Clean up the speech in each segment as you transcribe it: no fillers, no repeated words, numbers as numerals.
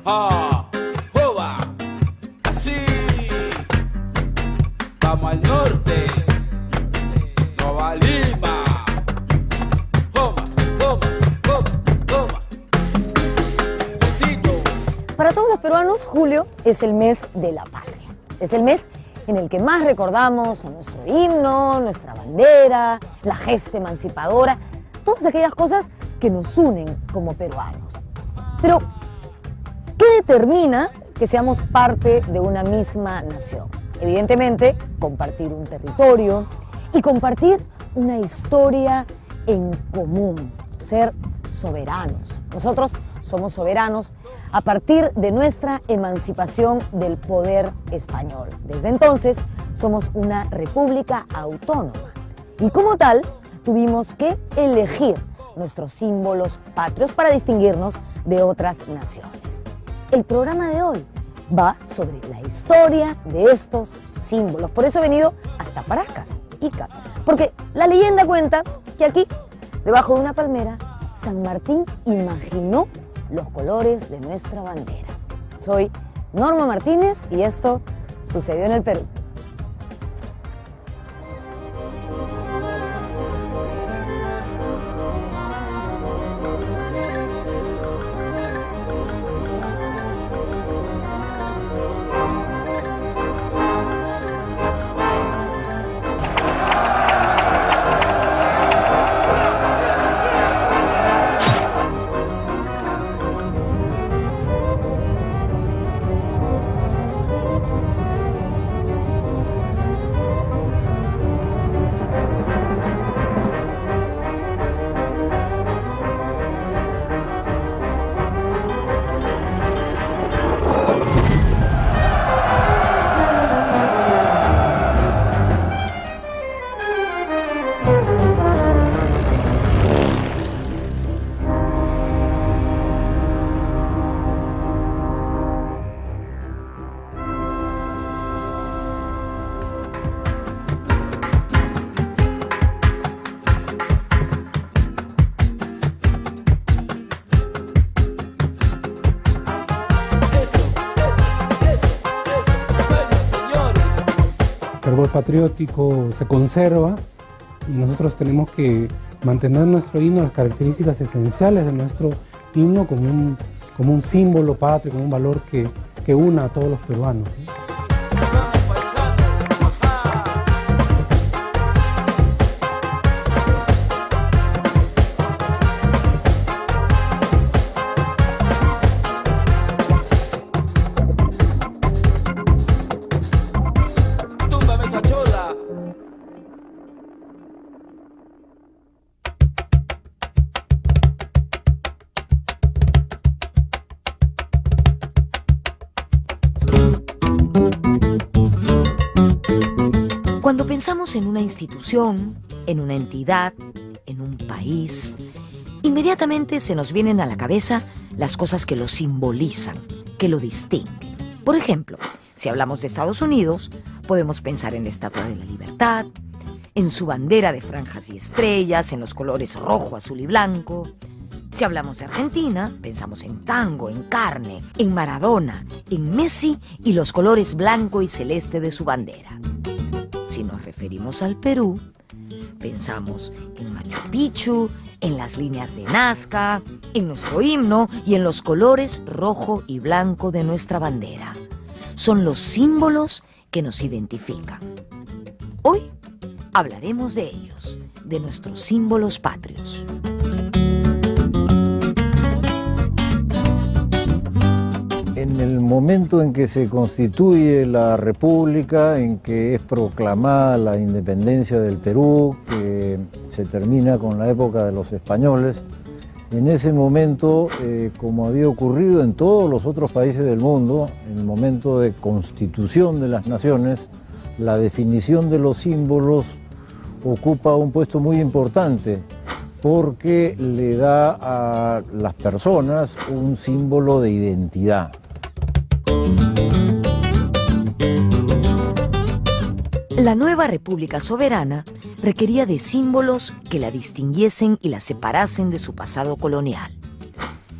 ¡Ja! ¡Joba! ¡Así! ¡Vamos al norte! ¡Nueva Lima! ¡Joma! ¡Joma! ¡Joma! ¡Joma! ¡Tito! Para todos los peruanos, julio es el mes de la patria. Es el mes en el que más recordamos a nuestro himno, nuestra bandera, la gesta emancipadora, todas aquellas cosas que nos unen como peruanos. Pero, ¿qué determina que seamos parte de una misma nación? Evidentemente, compartir un territorio y compartir una historia en común, ser soberanos. Nosotros somos soberanos a partir de nuestra emancipación del poder español. Desde entonces, somos una república autónoma y como tal, tuvimos que elegir nuestros símbolos patrios para distinguirnos de otras naciones. El programa de hoy va sobre la historia de estos símbolos. Por eso he venido hasta Paracas, Ica, porque la leyenda cuenta que aquí, debajo de una palmera, San Martín imaginó los colores de nuestra bandera. Soy Norma Martínez y esto sucedió en el Perú. El fervor patriótico se conserva y nosotros tenemos que mantener nuestro himno, las características esenciales de nuestro himno como un símbolo patrio, como un valor que una a todos los peruanos, ¿no? Cuando pensamos en una institución, en una entidad, en un país, inmediatamente se nos vienen a la cabeza las cosas que lo simbolizan, que lo distinguen. Por ejemplo, si hablamos de Estados Unidos, podemos pensar en la Estatua de la Libertad, en su bandera de franjas y estrellas, en los colores rojo, azul y blanco. Si hablamos de Argentina, pensamos en tango, en carne, en Maradona, en Messi y los colores blanco y celeste de su bandera. Si nos referimos al Perú, pensamos en Machu Picchu, en las líneas de Nazca, en nuestro himno y en los colores rojo y blanco de nuestra bandera. Son los símbolos que nos identifican. Hoy hablaremos de ellos, de nuestros símbolos patrios. En el momento en que se constituye la República, en que es proclamada la independencia del Perú, que se termina con la época de los españoles, en ese momento, como había ocurrido en todos los otros países del mundo, en el momento de constitución de las naciones, la definición de los símbolos ocupa un puesto muy importante porque le da a las personas un símbolo de identidad. La nueva República Soberana requería de símbolos que la distinguiesen y la separasen de su pasado colonial.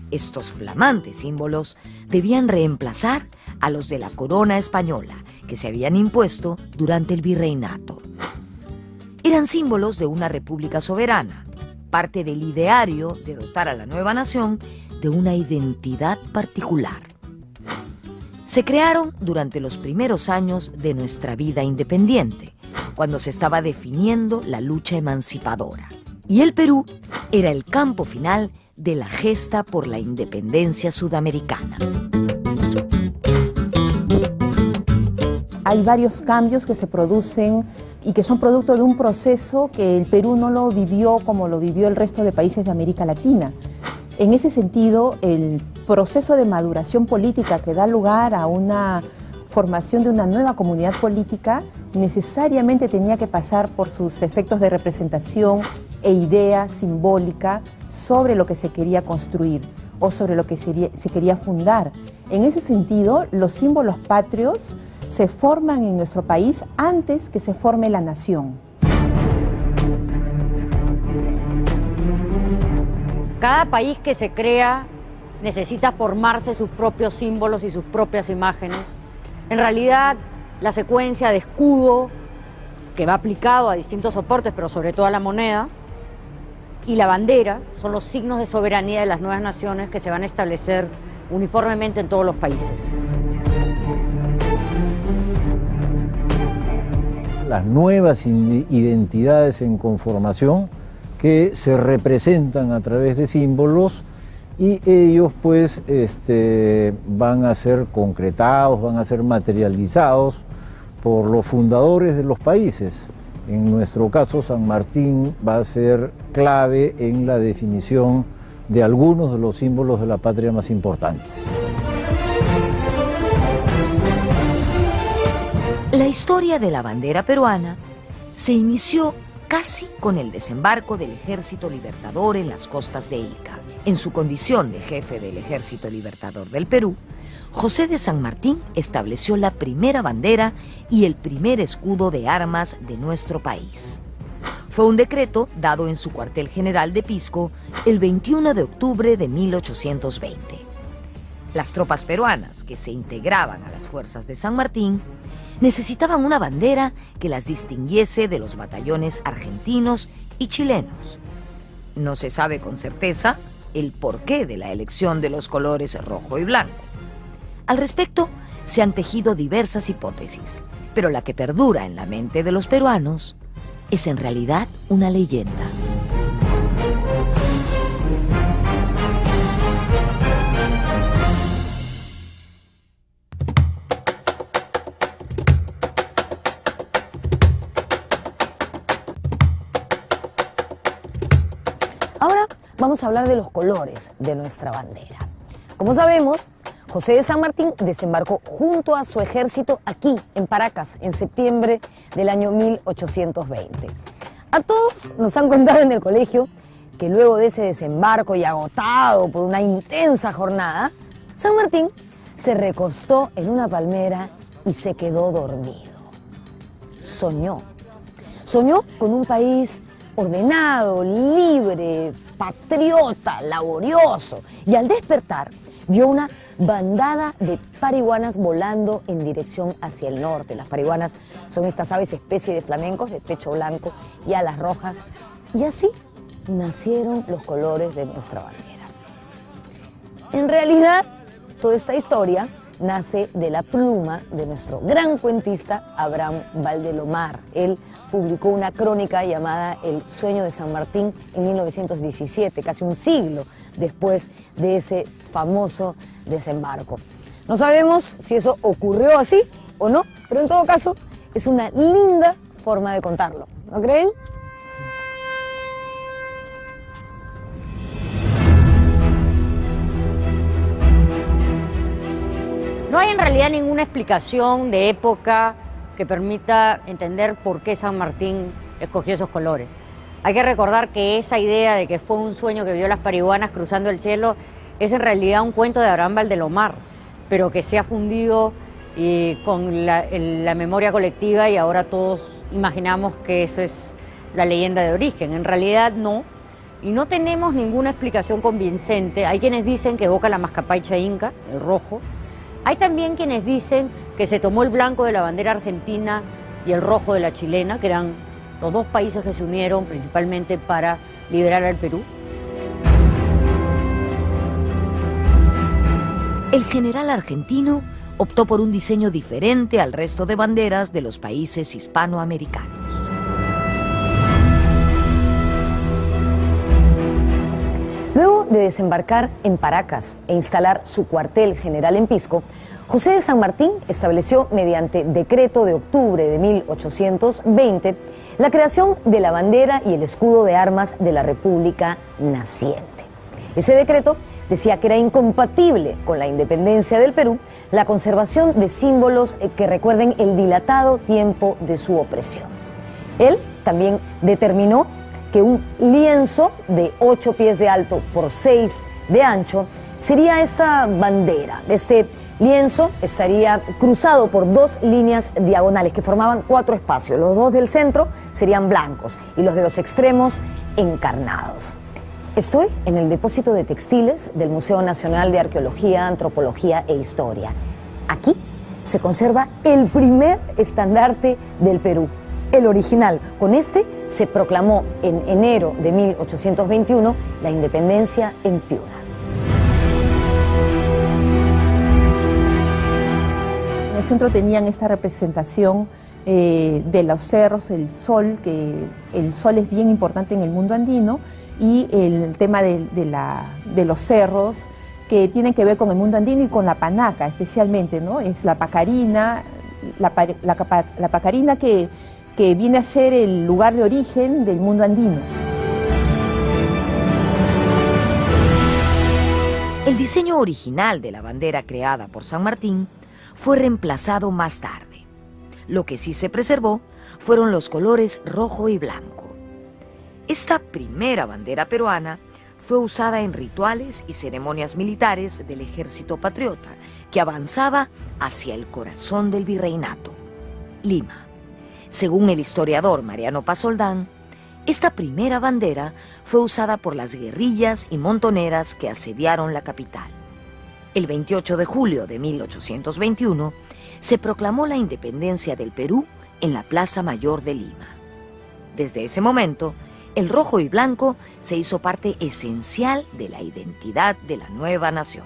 Estos flamantes símbolos debían reemplazar a los de la corona española que se habían impuesto durante el virreinato. Eran símbolos de una república soberana, parte del ideario de dotar a la nueva nación de una identidad particular. Se crearon durante los primeros años de nuestra vida independiente, cuando se estaba definiendo la lucha emancipadora. Y el Perú era el campo final de la gesta por la independencia sudamericana. Hay varios cambios que se producen y que son producto de un proceso que el Perú no lo vivió como lo vivió el resto de países de América Latina. En ese sentido, el proceso de maduración política que da lugar a una formación de una nueva comunidad política necesariamente tenía que pasar por sus efectos de representación e idea simbólica sobre lo que se quería construir o sobre lo que se quería fundar. En ese sentido, los símbolos patrios se forman en nuestro país antes que se forme la nación. Cada país que se crea necesita formarse sus propios símbolos y sus propias imágenes. En realidad, la secuencia de escudo, que va aplicado a distintos soportes, pero sobre todo a la moneda, y la bandera son los signos de soberanía de las nuevas naciones que se van a establecer uniformemente en todos los países. Las nuevas identidades en conformación que se representan a través de símbolos y ellos pues van a ser concretados, van a ser materializados por los fundadores de los países. En nuestro caso, San Martín va a ser clave en la definición de algunos de los símbolos de la patria más importantes. La historia de la bandera peruana se inició casi con el desembarco del Ejército Libertador en las costas de Ica. En su condición de jefe del Ejército Libertador del Perú, José de San Martín estableció la primera bandera y el primer escudo de armas de nuestro país. Fue un decreto dado en su cuartel general de Pisco el 21 de octubre de 1820. Las tropas peruanas que se integraban a las fuerzas de San Martín necesitaban una bandera que las distinguiese de los batallones argentinos y chilenos. No se sabe con certeza el porqué de la elección de los colores rojo y blanco. Al respecto, se han tejido diversas hipótesis, pero la que perdura en la mente de los peruanos es en realidad una leyenda. Ahora vamos a hablar de los colores de nuestra bandera. Como sabemos, José de San Martín desembarcó junto a su ejército aquí, en Paracas, en septiembre del año 1820. A todos nos han contado en el colegio que luego de ese desembarco y agotado por una intensa jornada, San Martín se recostó en una palmera y se quedó dormido. Soñó con un país ordenado, libre, patriota, laborioso, y al despertar vio una bandada de pariguanas volando en dirección hacia el norte. Las pariguanas son estas aves especie de flamencos de pecho blanco y alas rojas, y así nacieron los colores de nuestra bandera. En realidad, toda esta historia nace de la pluma de nuestro gran cuentista Abraham Valdelomar. Él publicó una crónica llamada El sueño de San Martín en 1917, casi un siglo después de ese famoso desembarco. No sabemos si eso ocurrió así o no, pero en todo caso es una linda forma de contarlo, ¿no creen? No hay en realidad ninguna explicación de época que permita entender por qué San Martín escogió esos colores. Hay que recordar que esa idea de que fue un sueño que vio las pariguanas cruzando el cielo es en realidad un cuento de Abraham Valdelomar, pero que se ha fundido con la memoria colectiva y ahora todos imaginamos que eso es la leyenda de origen. En realidad no. y no tenemos ninguna explicación convincente. Hay quienes dicen que evoca la mascapaicha inca, el rojo. Hay también quienes dicen que se tomó el blanco de la bandera argentina y el rojo de la chilena, que eran los dos países que se unieron principalmente para liberar al Perú. El general argentino optó por un diseño diferente al resto de banderas de los países hispanoamericanos. Luego de desembarcar en Paracas e instalar su cuartel general en Pisco, José de San Martín estableció mediante decreto de octubre de 1820 la creación de la bandera y el escudo de armas de la República naciente. Ese decreto decía que era incompatible con la independencia del Perú la conservación de símbolos que recuerden el dilatado tiempo de su opresión. Él también determinó que un lienzo de 8 pies de alto por 6 de ancho sería esta bandera. Este lienzo estaría cruzado por 2 líneas diagonales que formaban 4 espacios. Los 2 del centro serían blancos y los de los extremos encarnados. Estoy en el depósito de textiles del Museo Nacional de Arqueología, Antropología e Historia. Aquí se conserva el primer estandarte del Perú, el original. Con este se proclamó en enero de 1821 la independencia en Piura. En el centro tenían esta representación de los cerros, el sol, que el sol es bien importante en el mundo andino, y el tema de los cerros que tienen que ver con el mundo andino y con la panaca especialmente, ¿no? Es la pacarina, la pacarina que viene a ser el lugar de origen del mundo andino. El diseño original de la bandera creada por San Martín fue reemplazado más tarde. Lo que sí se preservó fueron los colores rojo y blanco. Esta primera bandera peruana fue usada en rituales y ceremonias militares del ejército patriota que avanzaba hacia el corazón del virreinato, Lima. Según el historiador Mariano Pasoldán, esta primera bandera fue usada por las guerrillas y montoneras que asediaron la capital. El 28 de julio de 1821 se proclamó la independencia del Perú en la Plaza Mayor de Lima. Desde ese momento, el rojo y blanco se hizo parte esencial de la identidad de la nueva nación.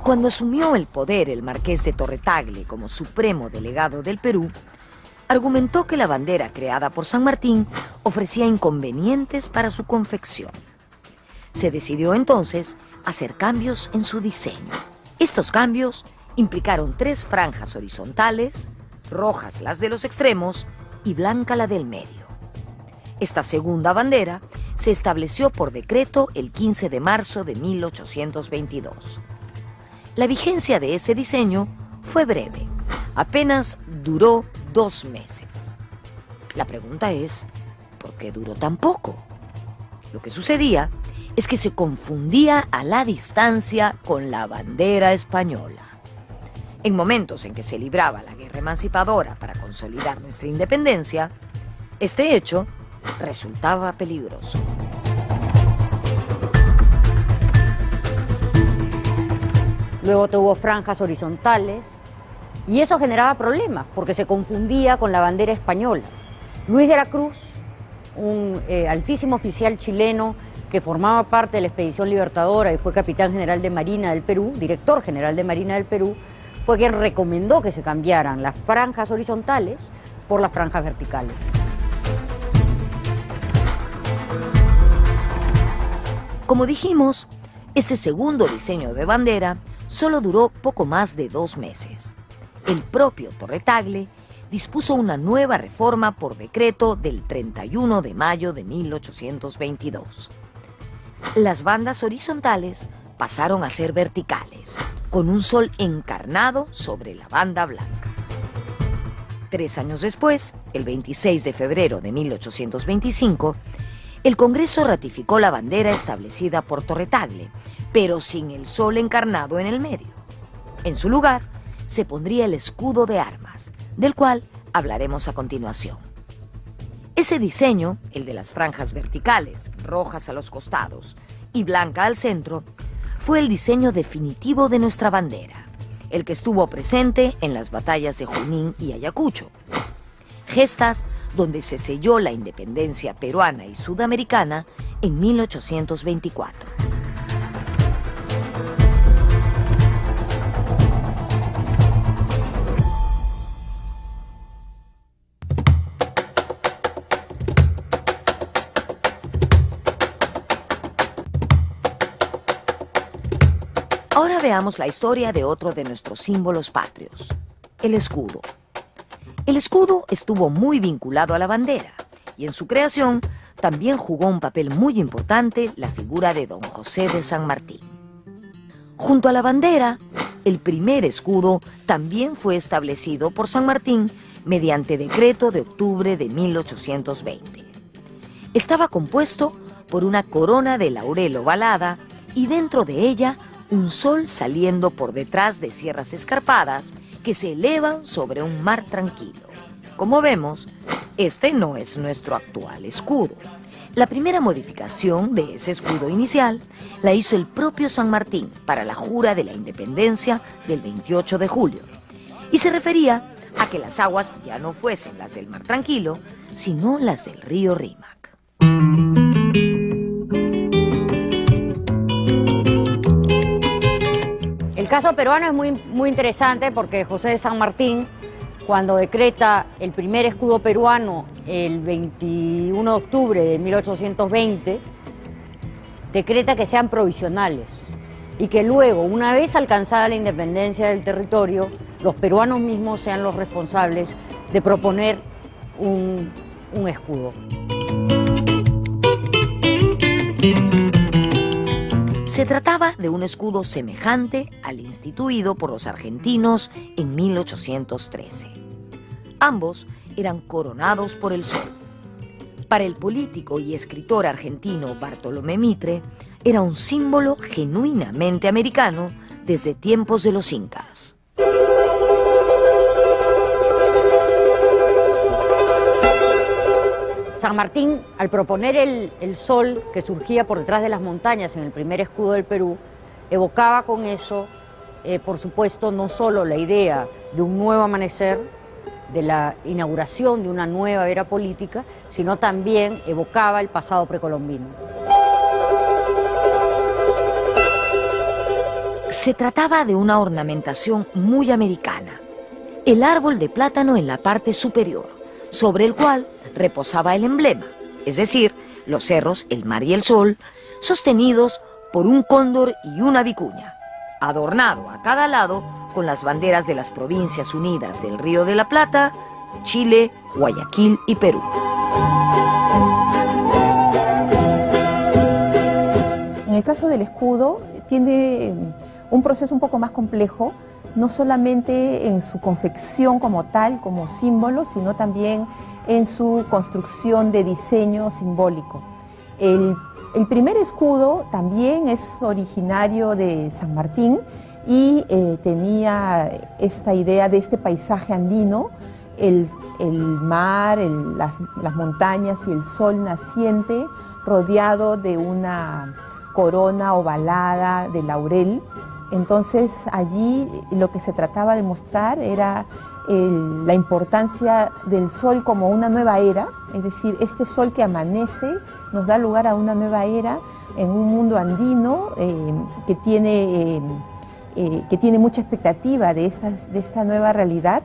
Cuando asumió el poder el marqués de Torretagle como supremo delegado del Perú, argumentó que la bandera creada por San Martín ofrecía inconvenientes para su confección. Se decidió entonces hacer cambios en su diseño. Estos cambios implicaron 3 franjas horizontales, rojas las de los extremos y blanca la del medio. Esta segunda bandera se estableció por decreto el 15 de marzo de 1822. La vigencia de ese diseño fue breve, apenas duró 2 meses. La pregunta es, ¿por qué duró tan poco? Lo que sucedía es que se confundía a la distancia con la bandera española. En momentos en que se libraba la guerra emancipadora para consolidar nuestra independencia, este hecho resultaba peligroso. Luego tuvo franjas horizontales y eso generaba problemas porque se confundía con la bandera española. Luis de la Cruz, un altísimo oficial chileno que formaba parte de la Expedición Libertadora y fue capitán general de Marina del Perú, director general de Marina del Perú, fue quien recomendó que se cambiaran las franjas horizontales por las franjas verticales. Como dijimos, este segundo diseño de bandera solo duró poco más de 2 meses. el propio Torre Tagle dispuso una nueva reforma por decreto del 31 de mayo de 1822. Las bandas horizontales pasaron a ser verticales, con un sol encarnado sobre la banda blanca. 3 años después, el 26 de febrero de 1825, el Congreso ratificó la bandera establecida por Torre Tagle, pero sin el sol encarnado en el medio. En su lugar, se pondría el escudo de armas, del cual hablaremos a continuación. Ese diseño, el de las franjas verticales, rojas a los costados y blanca al centro, fue el diseño definitivo de nuestra bandera, el que estuvo presente en las batallas de Junín y Ayacucho, gestas donde se selló la independencia peruana y sudamericana en 1824. Ahora veamos la historia de otro de nuestros símbolos patrios, el escudo. El escudo estuvo muy vinculado a la bandera y en su creación también jugó un papel muy importante la figura de Don José de San Martín. Junto a la bandera, el primer escudo también fue establecido por San Martín mediante decreto de octubre de 1820. Estaba compuesto por una corona de laurel ovalada y dentro de ella un sol saliendo por detrás de sierras escarpadas que se elevan sobre un mar tranquilo. Como vemos, este no es nuestro actual escudo. La primera modificación de ese escudo inicial la hizo el propio San Martín para la jura de la independencia del 28 de julio. Y se refería a que las aguas ya no fuesen las del mar tranquilo, sino las del río Rímac. El caso peruano es muy interesante porque José de San Martín, cuando decreta el primer escudo peruano el 21 de octubre de 1820, decreta que sean provisionales y que luego, una vez alcanzada la independencia del territorio, los peruanos mismos sean los responsables de proponer un escudo. Se trataba de un escudo semejante al instituido por los argentinos en 1813. Ambos eran coronados por el sol. Para el político y escritor argentino Bartolomé Mitre, era un símbolo genuinamente americano desde tiempos de los incas. San Martín, al proponer el sol que surgía por detrás de las montañas en el primer escudo del Perú, evocaba con eso, por supuesto, no solo la idea de un nuevo amanecer, de la inauguración de una nueva era política, sino también evocaba el pasado precolombino. Se trataba de una ornamentación muy americana. El árbol de plátano en la parte superior, sobre el cual reposaba el emblema, es decir, los cerros, el mar y el sol, sostenidos por un cóndor y una vicuña, adornado a cada lado con las banderas de las Provincias Unidas del Río de la Plata, Chile, Guayaquil y Perú. En el caso del escudo, tiene un proceso un poco más complejo, no solamente en su confección como tal, como símbolo, sino también en su construcción de diseño simbólico. El primer escudo también es originario de San Martín y tenía esta idea de este paisaje andino, el mar, las montañas y el sol naciente rodeado de una corona ovalada de laurel. Entonces allí lo que se trataba de mostrar era la importancia del sol como una nueva era, es decir, este sol que amanece nos da lugar a una nueva era en un mundo andino que tiene mucha expectativa de esta nueva realidad.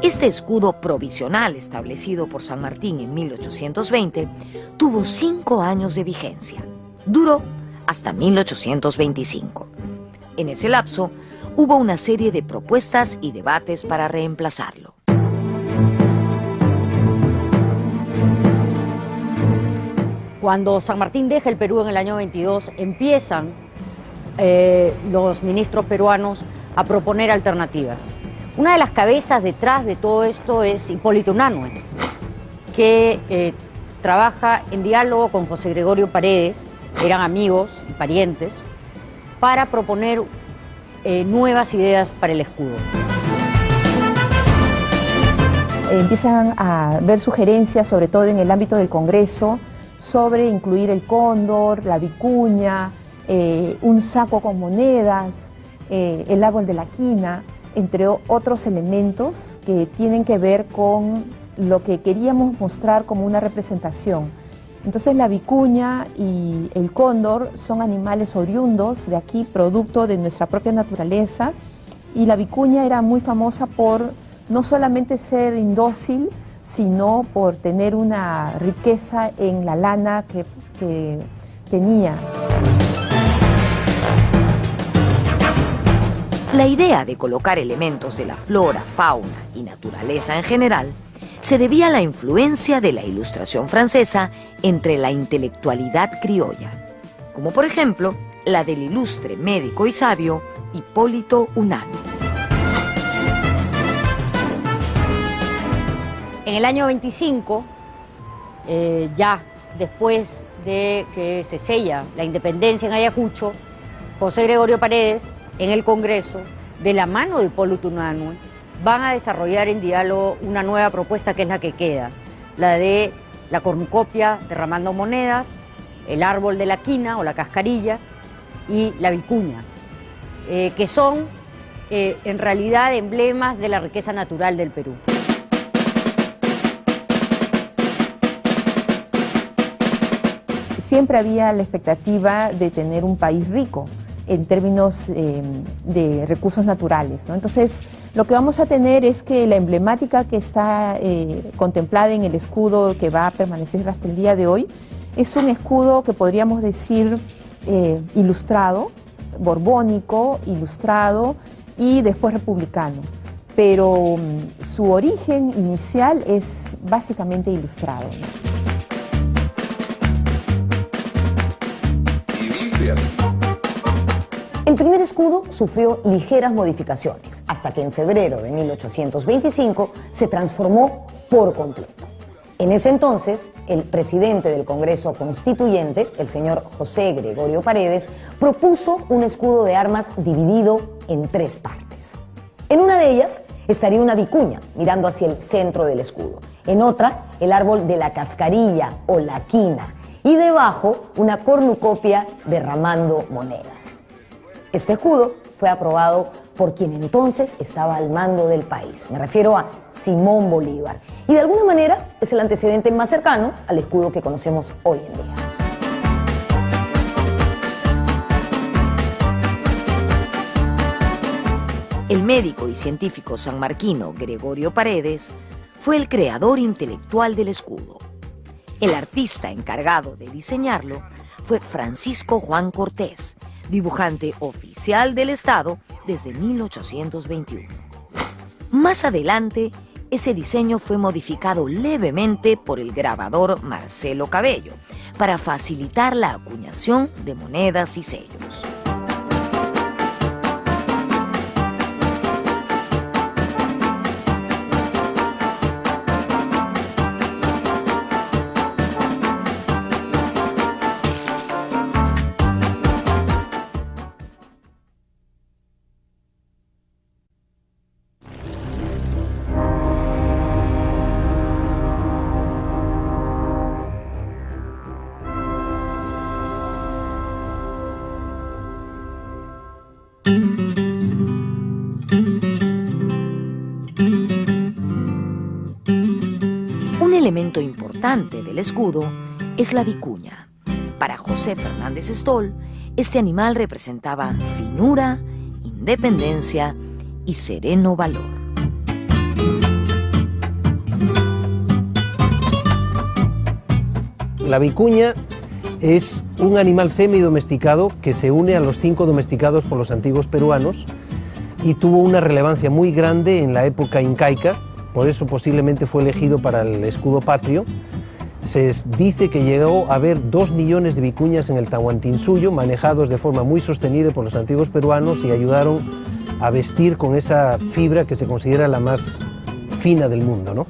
Este escudo provisional establecido por San Martín en 1820 tuvo 5 años de vigencia. Duró hasta 1825. En ese lapso, hubo una serie de propuestas y debates para reemplazarlo. Cuando San Martín deja el Perú en el año 22, empiezan los ministros peruanos a proponer alternativas. Una de las cabezas detrás de todo esto es Hipólito Unanue, que trabaja en diálogo con José Gregorio Paredes, eran amigos y parientes, para proponer nuevas ideas para el escudo. Empiezan a ver sugerencias, sobre todo en el ámbito del Congreso, sobre incluir el cóndor, la vicuña, un saco con monedas, el árbol de la quina, entre otros elementos que tienen que ver con lo que queríamos mostrar como una representación. Entonces la vicuña y el cóndor son animales oriundos de aquí, producto de nuestra propia naturaleza, y la vicuña era muy famosa por no solamente ser indócil, sino por tener una riqueza en la lana que tenía. La idea de colocar elementos de la flora, fauna y naturaleza en general se debía a la influencia de la Ilustración francesa entre la intelectualidad criolla, como por ejemplo la del ilustre médico y sabio Hipólito Unanue. En el año 25, ya después de que se sella la independencia en Ayacucho, José Gregorio Paredes, en el Congreso, de la mano de Hipólito Unanue, van a desarrollar en diálogo una nueva propuesta que es la que queda, la de la cornucopia derramando monedas, el árbol de la quina o la cascarilla y la vicuña, que son en realidad emblemas de la riqueza natural del Perú. Siempre había la expectativa de tener un país rico en términos de recursos naturales, ¿no? Entonces, lo que vamos a tener es que la emblemática que está contemplada en el escudo que va a permanecer hasta el día de hoy es un escudo que podríamos decir ilustrado, borbónico, ilustrado y después republicano. Pero su origen inicial es básicamente ilustrado, ¿no? El primer escudo sufrió ligeras modificaciones, hasta que en febrero de 1825 se transformó por completo. En ese entonces, el presidente del Congreso Constituyente, el señor José Gregorio Paredes, propuso un escudo de armas dividido en 3 partes. En una de ellas estaría una vicuña, mirando hacia el centro del escudo. En otra, el árbol de la cascarilla o la quina. Y debajo, una cornucopia derramando monedas. Este escudo fue aprobado por quien entonces estaba al mando del país. Me refiero a Simón Bolívar. Y de alguna manera es el antecedente más cercano al escudo que conocemos hoy en día. El médico y científico sanmarquino Gregorio Paredes fue el creador intelectual del escudo. El artista encargado de diseñarlo fue Francisco Juan Cortés, dibujante oficial del Estado desde 1821. Más adelante, ese diseño fue modificado levemente por el grabador Marcelo Cabello para facilitar la acuñación de monedas y sellos. Un elemento importante del escudo es la vicuña. Para José Fernández Stoll, este animal representaba finura, independencia y sereno valor. La vicuña Es un animal semidomesticado que se une a los 5 domesticados por los antiguos peruanos y tuvo una relevancia muy grande en la época incaica, por eso posiblemente fue elegido para el escudo patrio. Se dice que llegó a haber 2 millones de vicuñas en el Tahuantinsuyo, manejados de forma muy sostenible por los antiguos peruanos y ayudaron a vestir con esa fibra que se considera la más fina del mundo, ¿no?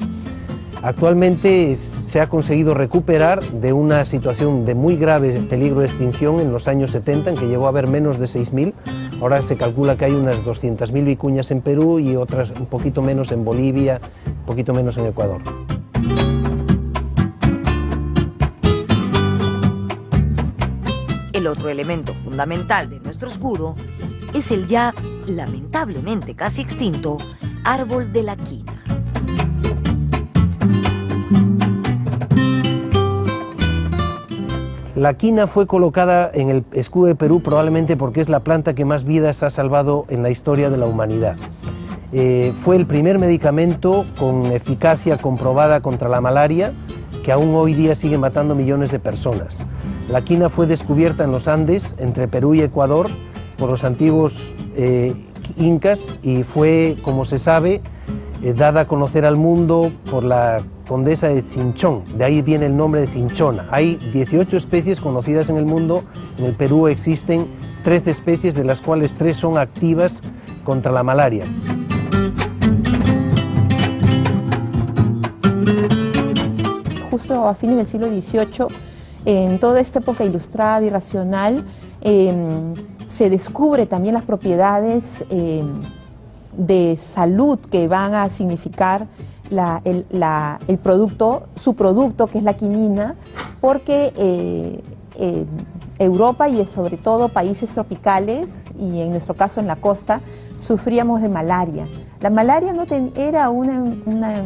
Actualmente se ha conseguido recuperar de una situación de muy grave peligro de extinción en los años 70, en que llegó a haber menos de 6.000. Ahora se calcula que hay unas 200.000 vicuñas en Perú y otras un poquito menos en Bolivia, un poquito menos en Ecuador. El otro elemento fundamental de nuestro escudo es el ya lamentablemente casi extinto árbol de la quina. La quina fue colocada en el escudo de Perú probablemente porque es la planta que más vidas ha salvado en la historia de la humanidad. Fue el primer medicamento con eficacia comprobada contra la malaria, que aún hoy día sigue matando millones de personas. La quina fue descubierta en los Andes, entre Perú y Ecuador, por los antiguos incas y fue, como se sabe, dada a conocer al mundo por la condesa de Cinchón, de ahí viene el nombre de cinchona. Hay 18 especies conocidas en el mundo, en el Perú existen 13 especies, de las cuales 3 son activas contra la malaria. Justo a fines del siglo XVIII, en toda esta época ilustrada y racional, se descubre también las propiedades de salud que van a significar el producto, su producto, que es la quinina, porque Europa y sobre todo países tropicales, y en nuestro caso en la costa, sufríamos de malaria. La malaria era una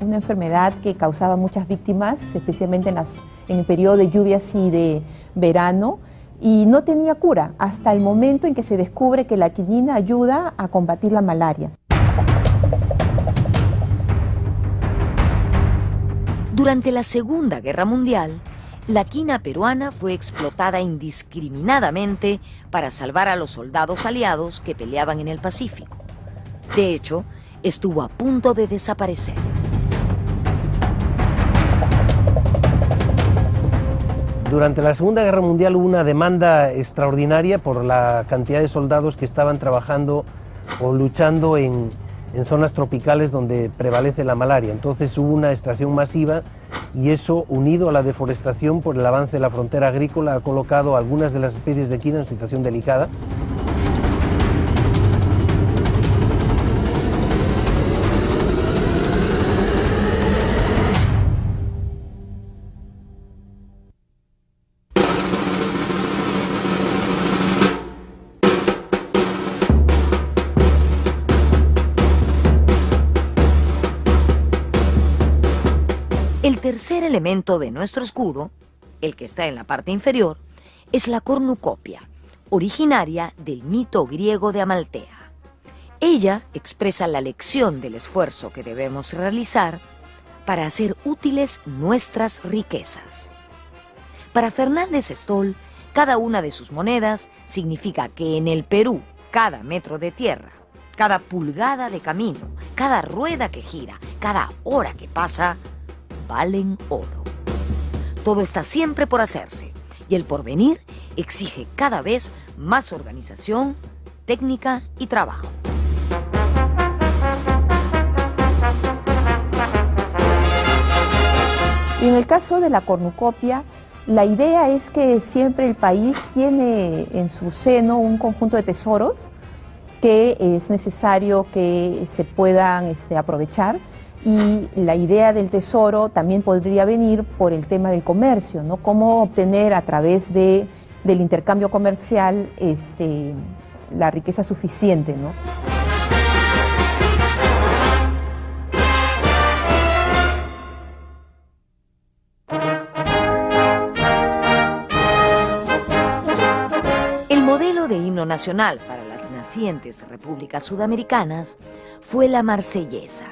enfermedad que causaba muchas víctimas, especialmente en el periodo de lluvias y de verano, y no tenía cura hasta el momento en que se descubre que la quinina ayuda a combatir la malaria. Durante la Segunda Guerra Mundial, la quina peruana fue explotada indiscriminadamente para salvar a los soldados aliados que peleaban en el Pacífico. De hecho, estuvo a punto de desaparecer. Durante la Segunda Guerra Mundial hubo una demanda extraordinaria por la cantidad de soldados que estaban trabajando o luchando en zonas tropicales donde prevalece la malaria. Entonces hubo una extracción masiva y eso, unido a la deforestación por el avance de la frontera agrícola, ha colocado algunas de las especies de quina en situación delicada. El tercer elemento de nuestro escudo, el que está en la parte inferior, es la cornucopia, originaria del mito griego de Amaltea. Ella expresa la lección del esfuerzo que debemos realizar para hacer útiles nuestras riquezas. Para Fernández Stoll, cada una de sus monedas significa que en el Perú, cada metro de tierra, cada pulgada de camino, cada rueda que gira, cada hora que pasa, valen oro. Todo está siempre por hacerse y el porvenir exige cada vez más organización, técnica y trabajo. Y en el caso de la cornucopia, la idea es que siempre el país tiene en su seno un conjunto de tesoros que es necesario que se puedan aprovechar. Y la idea del tesoro también podría venir por el tema del comercio, ¿no? Cómo obtener a través del intercambio comercial la riqueza suficiente, ¿no? El modelo de himno nacional para las nacientes repúblicas sudamericanas fue la marsellesa,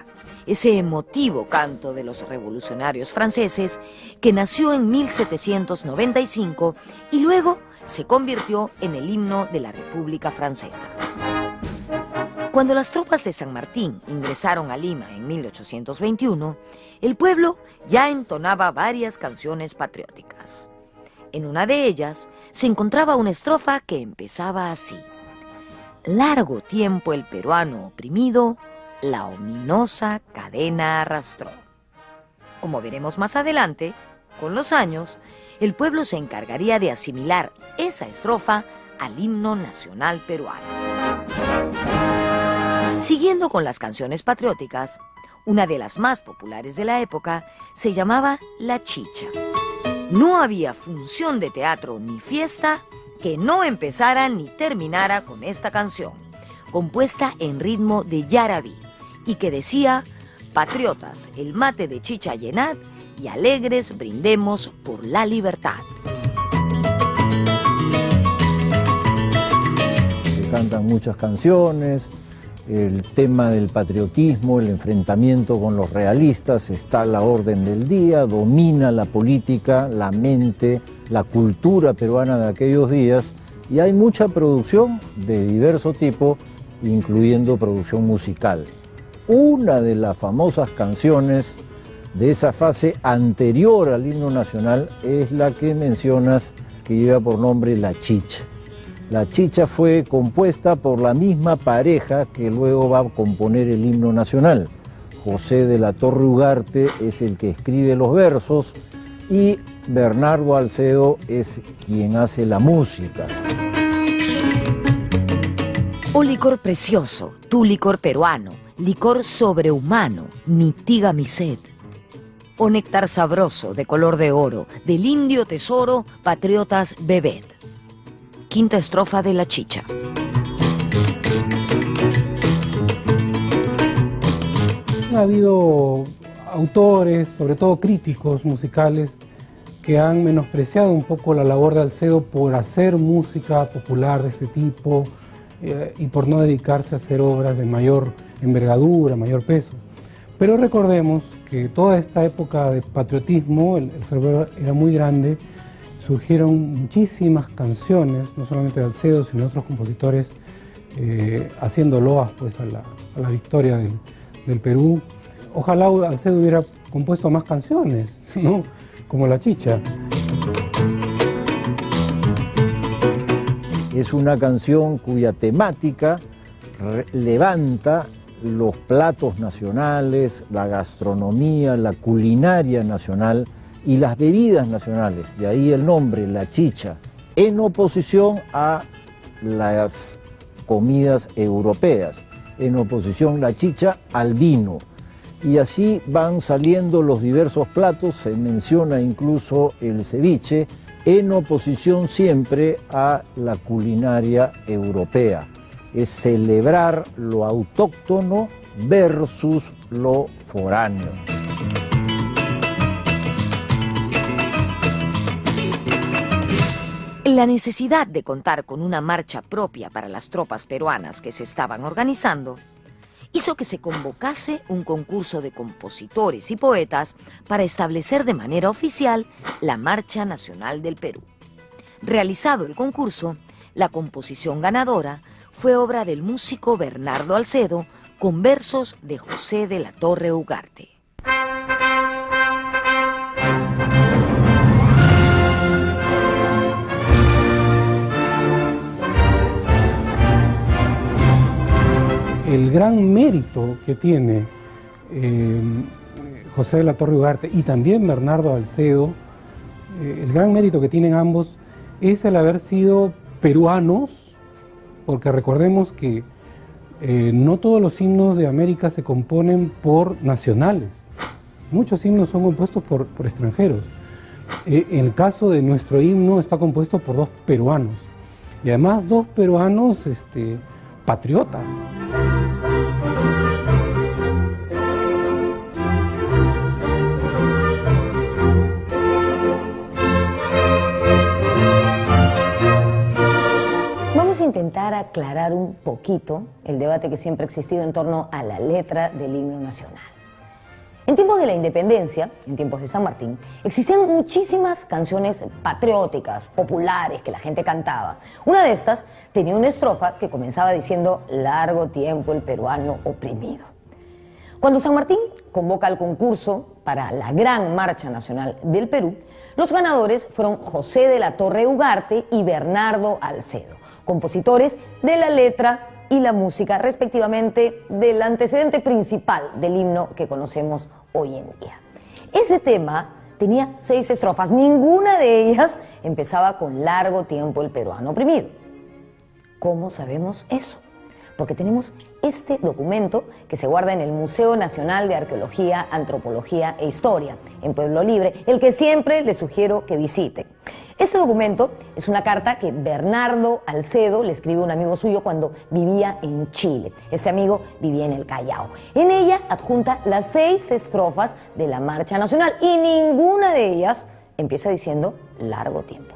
ese emotivo canto de los revolucionarios franceses que nació en 1795 y luego se convirtió en el himno de la República Francesa. Cuando las tropas de San Martín ingresaron a Lima en 1821, el pueblo ya entonaba varias canciones patrióticas. En una de ellas se encontraba una estrofa que empezaba así: largo tiempo el peruano oprimido, la ominosa cadena arrastró. Como veremos más adelante, con los años, el pueblo se encargaría de asimilar esa estrofa al himno nacional peruano. Siguiendo con las canciones patrióticas, una de las más populares de la época se llamaba La Chicha. No había función de teatro ni fiesta que no empezara ni terminara con esta canción, compuesta en ritmo de yarabí, y que decía: patriotas, el mate de chicha llenad y alegres brindemos por la libertad. Se cantan muchas canciones, el tema del patriotismo, el enfrentamiento con los realistas está a la orden del día, domina la política, la mente, la cultura peruana de aquellos días, y hay mucha producción de diverso tipo, incluyendo producción musical. Una de las famosas canciones de esa fase anterior al himno nacional es la que mencionas, que lleva por nombre La Chicha. La Chicha fue compuesta por la misma pareja que luego va a componer el himno nacional. José de la Torre Ugarte es el que escribe los versos y Bernardo Alcedo es quien hace la música. Oh licor precioso, tu licor peruano, licor sobrehumano, mitiga mi sed. Oh néctar sabroso, de color de oro, del indio tesoro, patriotas bebed. Quinta estrofa de La Chicha. Ha habido autores, sobre todo críticos musicales, que han menospreciado un poco la labor de Alcedo por hacer música popular de este tipo y por no dedicarse a hacer obras de mayor envergadura, mayor peso. Pero recordemos que toda esta época de patriotismo, el fervor era muy grande, surgieron muchísimas canciones, no solamente de Alcedo, sino de otros compositores, haciendo loas pues, a la victoria del Perú. Ojalá Alcedo hubiera compuesto más canciones, ¿no? Como La Chicha. Es una canción cuya temática levanta los platos nacionales, la gastronomía, la culinaria nacional y las bebidas nacionales, de ahí el nombre, La Chicha, en oposición a las comidas europeas, en oposición La Chicha al vino. Y así van saliendo los diversos platos, se menciona incluso el ceviche, en oposición siempre a la culinaria europea. Es celebrar lo autóctono versus lo foráneo. La necesidad de contar con una marcha propia para las tropas peruanas que se estaban organizando hizo que se convocase un concurso de compositores y poetas para establecer de manera oficial la Marcha Nacional del Perú. Realizado el concurso, la composición ganadora fue obra del músico Bernardo Alcedo con versos de José de la Torre Ugarte. El gran mérito que tiene José de la Torre Ugarte y también Bernardo Alcedo, el gran mérito que tienen ambos es el haber sido peruanos, porque recordemos que no todos los himnos de América se componen por nacionales, muchos himnos son compuestos por extranjeros. En el caso de nuestro himno está compuesto por dos peruanos, y además dos peruanos patriotas. Vamos a intentar aclarar un poquito el debate que siempre ha existido en torno a la letra del himno nacional. En tiempos de la independencia, en tiempos de San Martín, existían muchísimas canciones patrióticas, populares, que la gente cantaba. Una de estas tenía una estrofa que comenzaba diciendo: largo tiempo el peruano oprimido. Cuando San Martín convoca al concurso para la Gran Marcha Nacional del Perú, los ganadores fueron José de la Torre Ugarte y Bernardo Alcedo, compositores de la letra y la música, respectivamente, del antecedente principal del himno que conocemos hoy en día. Ese tema tenía 6 estrofas, ninguna de ellas empezaba con largo tiempo el peruano oprimido. ¿Cómo sabemos eso? Porque tenemos este documento que se guarda en el Museo Nacional de Arqueología, Antropología e Historia, en Pueblo Libre, el que siempre les sugiero que visiten. Este documento es una carta que Bernardo Alcedo le escribe a un amigo suyo cuando vivía en Chile. Este amigo vivía en el Callao. En ella adjunta las 6 estrofas de la Marcha Nacional y ninguna de ellas empieza diciendo largo tiempo.